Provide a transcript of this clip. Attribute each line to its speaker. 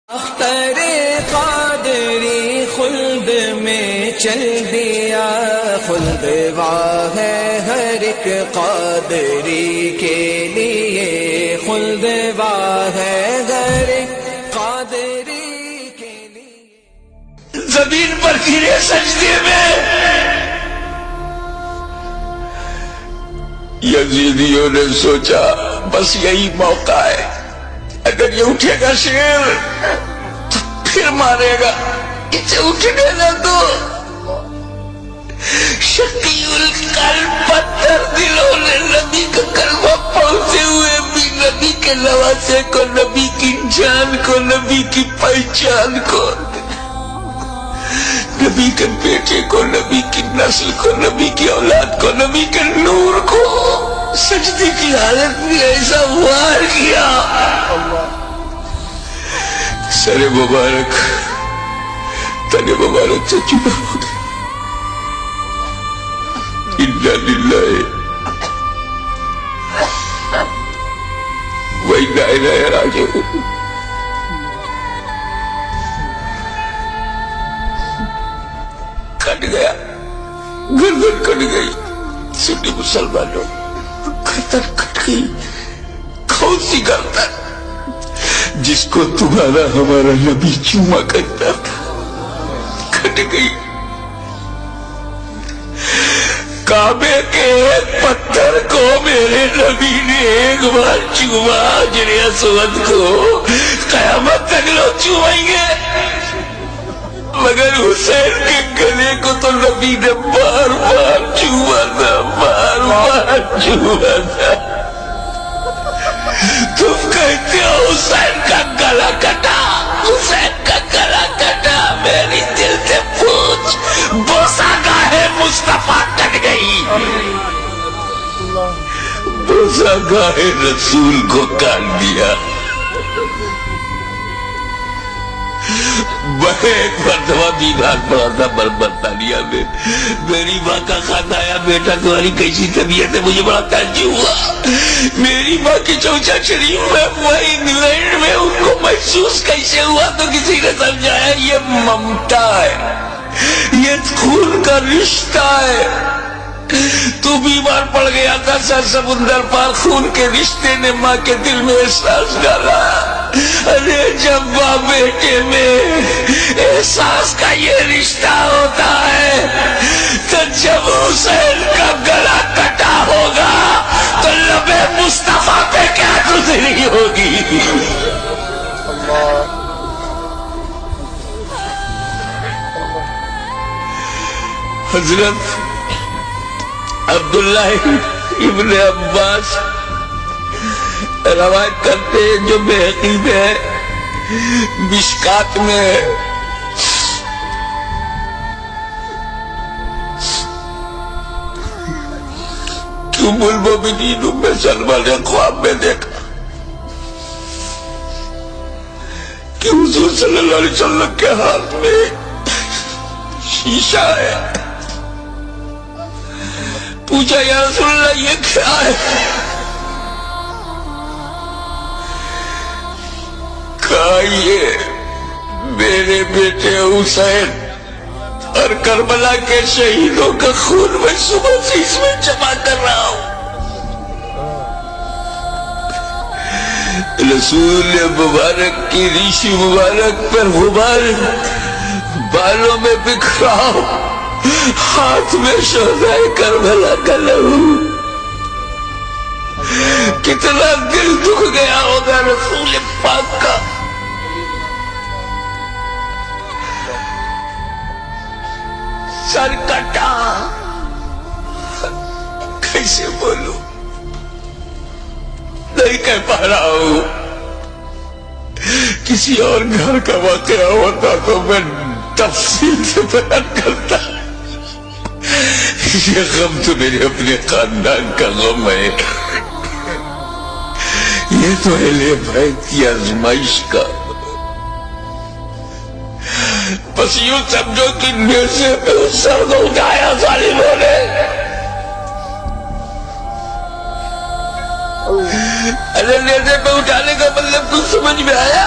Speaker 1: اختر قادری خلد میں چل دیا، خلد واہ ہے ہر ایک قادری کے لیے، خلد واہ ہے ہر ایک قادری کے لیے۔
Speaker 2: زمین پر گرے سجدے میں، یزیدیوں نے سوچا بس یہی موقع ہے، اگر یہ اٹھے گا شیر تو پھر مارے گا، اسے اٹھنے نہ دو۔ شقی القلب پتھر دلوں نے نبی کا کلمہ پہنچے ہوئے بھی نبی کے نواسے کو، نبی کی جان کو، نبی کی پہچان کو، نبی کے بیٹے کو، نبی کی نسل کو، نبی کی اولاد کو، نبی کے نور کو سجدے کی حالت میں ایسا وار کیا، سر مبارک تن مبارک سے چپا ہو گیا۔ انا للہ و انا الیہ راجعون۔ کٹ گیا، گردن کٹ گئی، سنی مسلمانوں گردن کٹ گئی۔ کون سی گردن؟ جس کو تمہارا ہمارا نبی چوما کرتا تھا، کٹ گئی۔ کعبے کے ایک پتھر کو میرے نبی نے ایک بار چوما، حجر اسود کو قیامت تک لوگ چومیں گے، مگر حسین کے گلے کو تو نبی نے بار بار چوما تھا، بار بار چوما تھا۔ تم کہتے ہو حسین کا گلا کٹا، حسین کا گلا کٹا، میری دل سے پوچھ، بوسہ گاہ مصطفیٰ کٹ گئی، بوسہ گاہ رسول کو کاٹ دیا۔ میں ایک مرتبہ بیمار پڑا تھا برطانیہ میں، میری ماں کا خط آیا، بیٹا تمہاری کیسی طبیعت ہے؟ مجھے بڑا تعجب ہوا۔ میری ماں کی چوچا شریف میں، وہ انگلینڈ میں، ان کو محسوس کیسے ہوا؟ تو کسی نے سمجھایا یہ ممتا ہے، یہ خون کا رشتہ ہے۔ تو بیمار پڑ گیا تھا، سر سمندر پار خون کے رشتے نے ماں کے دل میں احساس ڈالا۔ ارے جب ماں بیٹے میں احساس کا یہ رشتہ ہوتا ہے تو جب حسین کا گلا کٹا ہوگا تو لب مصطفیٰ پہ کیا گزری ہوگی؟ حضرت عبداللہ ابن عباس روایت کرتے ہیں، جو بحقی میں ہے، مشکات میں ہے، کہ ام المومنین ام سلمہ نے خواب میں دیکھا کہ حضور صلی اللہ علیہ وسلم کے ہاتھ میں شیشہ ہے۔ پوچھا یا رسول اللہ یہ کیا ہے؟ کہا یہ میرے بیٹے حسین اور کربلا کے شہیدوں کا خون میں صبح سے اس میں جمع کر رہا ہوں۔ رسول مبارک کی ریشی مبارک پر غبار بالوں میں بکھرا ہوں، ہاتھ میں شہدائے کربلا کا لہو۔ کتنا دل دکھ گیا ہوگا رسول پاک کا۔ سر کٹا، کیسے بولوں، نہیں کہہ پا رہا ہوں۔ کسی اور گھر کا واقعہ ہوتا تو میں تفصیل سے بیان کرتا، یہ غم تو میرے اپنے خاندان کا غم ہے، یہ تو اہل بیت کی آزمائش کا۔ بس یوں سمجھو کہ نیزے پہ اس سر کو اٹھایا ظالموں نے، ارے نیزے پہ اٹھانے کا مطلب کچھ سمجھ میں آیا؟